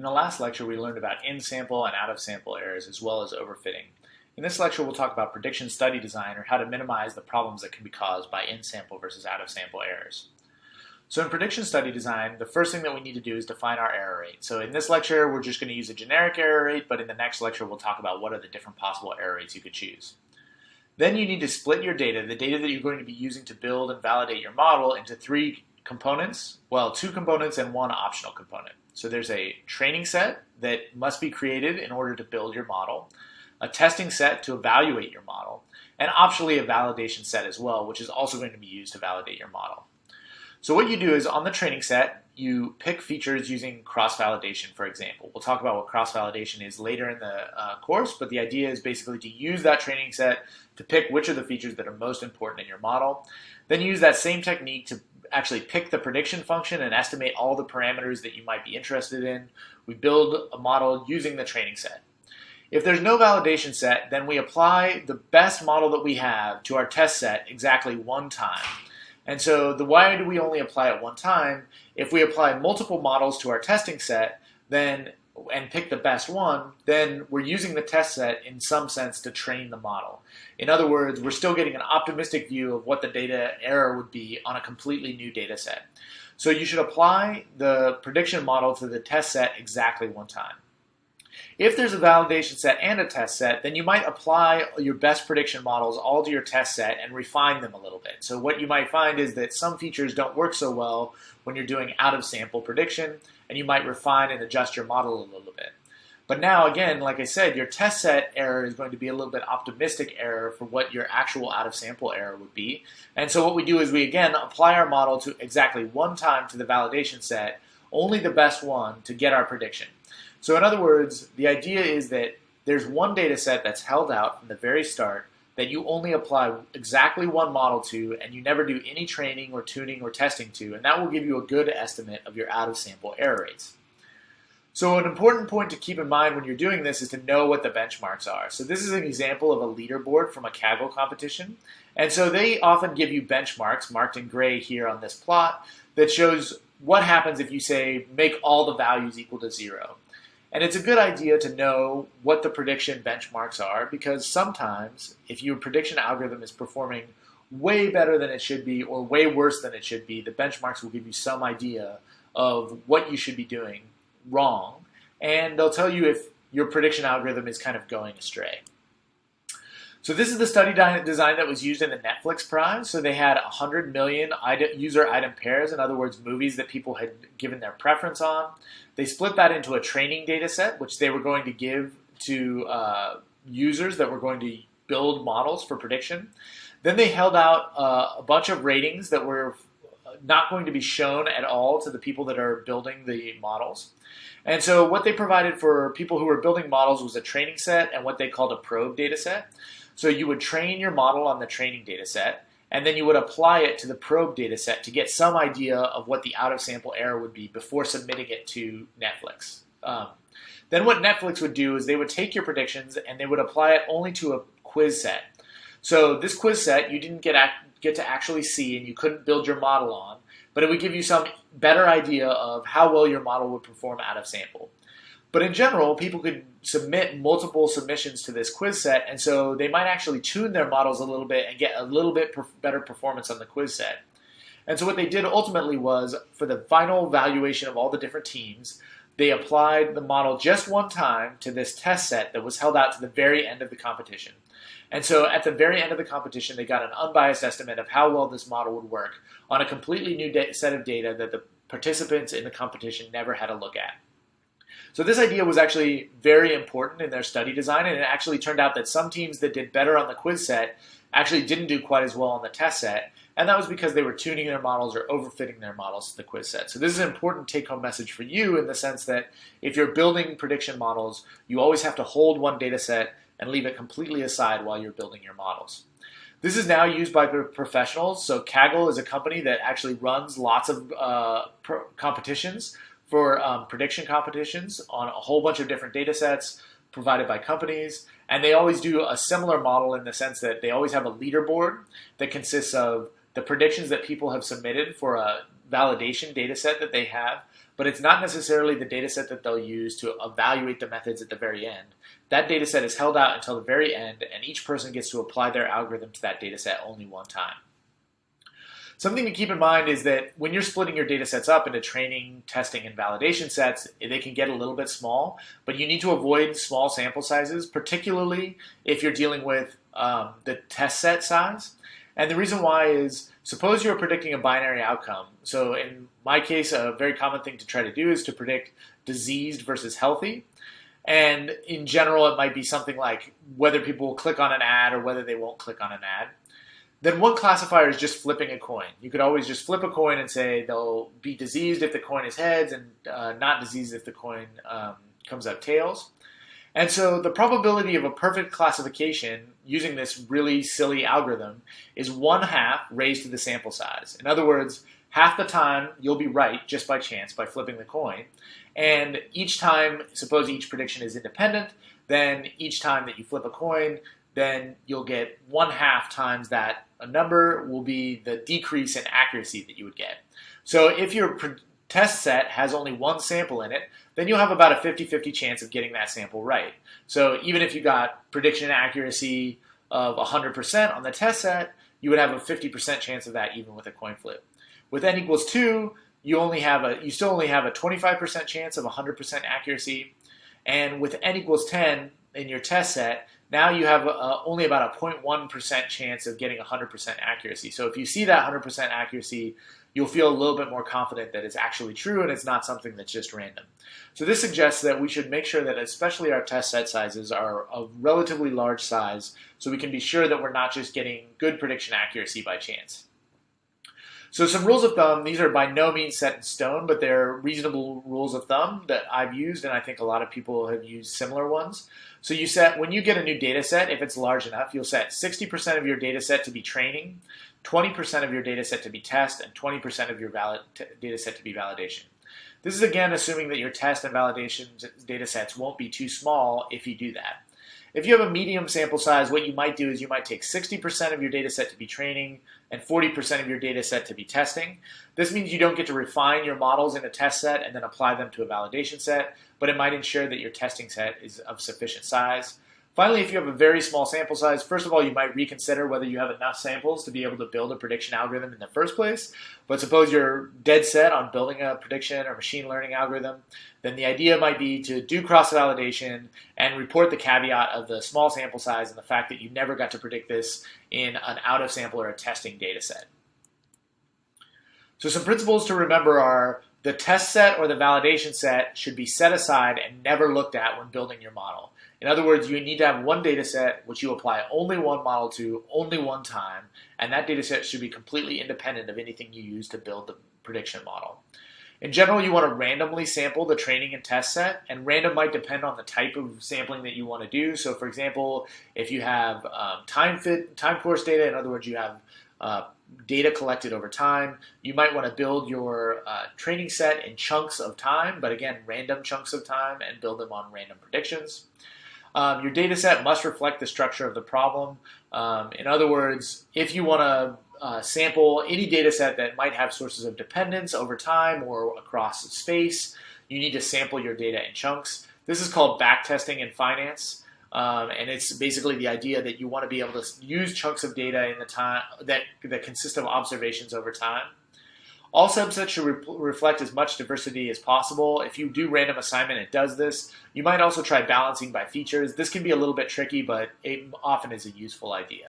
In the last lecture, we learned about in-sample and out-of-sample errors as well as overfitting. In this lecture, we'll talk about prediction study design, or how to minimize the problems that can be caused by in-sample versus out-of-sample errors. So in prediction study design, the first thing that we need to do is define our error rate. So in this lecture, we're just going to use a generic error rate, but in the next lecture, we'll talk about what are the different possible error rates you could choose. Then you need to split your data, the data that you're going to be using to build and validate your model, into three components. Well, two components and one optional component. So there's a training set that must be created in order to build your model, a testing set to evaluate your model, and optionally a validation set as well, which is also going to be used to validate your model. So what you do is on the training set, you pick features using cross-validation, for example. We'll talk about what cross-validation is later in the course, but the idea is basically to use that training set to pick which are the features that are most important in your model. Then use that same technique to actually pick the prediction function and estimate all the parameters that you might be interested in. We build a model using the training set. If there's no validation set, then we apply the best model that we have to our test set exactly one time. And so why do we only apply it one time? If we apply multiple models to our testing set, and pick the best one, then we're using the test set in some sense to train the model. In other words, we're still getting an optimistic view of what the data error would be on a completely new data set. So you should apply the prediction model to the test set exactly one time. If there's a validation set and a test set, then you might apply your best prediction models all to your test set and refine them a little bit. So what you might find is that some features don't work so well when you're doing out-of-sample prediction, and you might refine and adjust your model a little bit. But now, again, like I said, your test set error is going to be a little bit optimistic error for what your actual out-of-sample error would be. And so what we do is we, again, apply our model to exactly one time to the validation set, only the best one, to get our prediction. So in other words, the idea is that there's one data set that's held out from the very start that you only apply exactly one model to, and you never do any training or tuning or testing to, and that will give you a good estimate of your out-of-sample error rates. So an important point to keep in mind when you're doing this is to know what the benchmarks are. So this is an example of a leaderboard from a Kaggle competition, and so they often give you benchmarks, marked in gray here on this plot, that shows what happens if you say, make all the values equal to 0. And it's a good idea to know what the prediction benchmarks are, because sometimes if your prediction algorithm is performing way better than it should be or way worse than it should be, the benchmarks will give you some idea of what you should be doing wrong, and they'll tell you if your prediction algorithm is kind of going astray. So this is the study design that was used in the Netflix Prize. So they had 100 million user item pairs, in other words, movies that people had given their preference on. They split that into a training data set, which they were going to give to users that were going to build models for prediction. Then they held out a bunch of ratings that were not going to be shown at all to the people that are building the models. And so what they provided for people who were building models was a training set and what they called a probe data set. So you would train your model on the training data set, and then you would apply it to the probe data set to get some idea of what the out-of-sample error would be before submitting it to Netflix. Then what Netflix would do is they would take your predictions and they would apply it only to a quiz set. So this quiz set you didn't get to actually see and you couldn't build your model on, but it would give you some better idea of how well your model would perform out of sample. But in general, people could submit multiple submissions to this quiz set, and so they might actually tune their models a little bit and get a little bit better performance on the quiz set. And so what they did ultimately was, for the final valuation of all the different teams, they applied the model just one time to this test set that was held out to the very end of the competition. And so at the very end of the competition, they got an unbiased estimate of how well this model would work on a completely new set of data that the participants in the competition never had a look at. So this idea was actually very important in their study design, and it actually turned out that some teams that did better on the quiz set actually didn't do quite as well on the test set, and that was because they were tuning their models or overfitting their models to the quiz set. So this is an important take-home message for you in the sense that if you're building prediction models, you always have to hold one data set and leave it completely aside while you're building your models. This is now used by professionals. So Kaggle is a company that actually runs lots of competitions for prediction competitions on a whole bunch of different data sets provided by companies. And they always do a similar model in the sense that they always have a leaderboard that consists of the predictions that people have submitted for a validation data set that they have, but it's not necessarily the data set that they'll use to evaluate the methods at the very end. That data set is held out until the very end, and each person gets to apply their algorithm to that data set only one time. Something to keep in mind is that when you're splitting your data sets up into training, testing, and validation sets, they can get a little bit small, but you need to avoid small sample sizes, particularly if you're dealing with the test set size. And the reason why is, suppose you're predicting a binary outcome. So in my case, a very common thing to try to do is to predict diseased versus healthy. And in general, it might be something like whether people will click on an ad or whether they won't click on an ad. Then one classifier is just flipping a coin. You could always just flip a coin and say they'll be diseased if the coin is heads and not diseased if the coin comes up tails. And so the probability of a perfect classification using this really silly algorithm is 1/2 raised to the sample size. In other words, half the time you'll be right just by chance by flipping the coin. And each time, suppose each prediction is independent, then each time that you flip a coin, then you'll get 1/2 times that a number will be the decrease in accuracy that you would get. So if your test set has only one sample in it, then you'll have about a 50-50 chance of getting that sample right. So even if you got prediction accuracy of 100% on the test set, you would have a 50% chance of that even with a coin flip. With n equals 2, you still only have a 25% chance of 100% accuracy. And with n equals 10 in your test set, now you have only about a 0.1% chance of getting 100% accuracy. So if you see that 100% accuracy, you'll feel a little bit more confident that it's actually true and it's not something that's just random. So this suggests that we should make sure that especially our test set sizes are of relatively large size so we can be sure that we're not just getting good prediction accuracy by chance. So some rules of thumb, these are by no means set in stone, but they're reasonable rules of thumb that I've used, and I think a lot of people have used similar ones. So when you get a new data set, if it's large enough, you'll set 60% of your data set to be training, 20% of your data set to be test, and 20% of your data set to be validation. This is again assuming that your test and validation data sets won't be too small if you do that. If you have a medium sample size, what you might do is you might take 60% of your data set to be training and 40% of your data set to be testing. This means you don't get to refine your models in a test set and then apply them to a validation set, but it might ensure that your testing set is of sufficient size. Finally, if you have a very small sample size, first of all, you might reconsider whether you have enough samples to be able to build a prediction algorithm in the first place. But suppose you're dead set on building a prediction or machine learning algorithm, then the idea might be to do cross-validation and report the caveat of the small sample size and the fact that you never got to predict this in an out-of-sample or a testing data set. So some principles to remember are the test set or the validation set should be set aside and never looked at when building your model. In other words, you need to have one data set which you apply only one model to only one time, and that data set should be completely independent of anything you use to build the prediction model. In general, you want to randomly sample the training and test set, and random might depend on the type of sampling that you want to do. So for example, if you have time course data, in other words, you have data collected over time, you might want to build your training set in chunks of time, but again, random chunks of time, and build them on random predictions. Your data set must reflect the structure of the problem. In other words, if you want to sample any data set that might have sources of dependence over time or across space, you need to sample your data in chunks. This is called backtesting in finance, and it's basically the idea that you want to be able to use chunks of data in the time that consist of observations over time. All subsets should reflect as much diversity as possible. If you do random assignment, it does this. You might also try balancing by features. This can be a little bit tricky, but it often is a useful idea.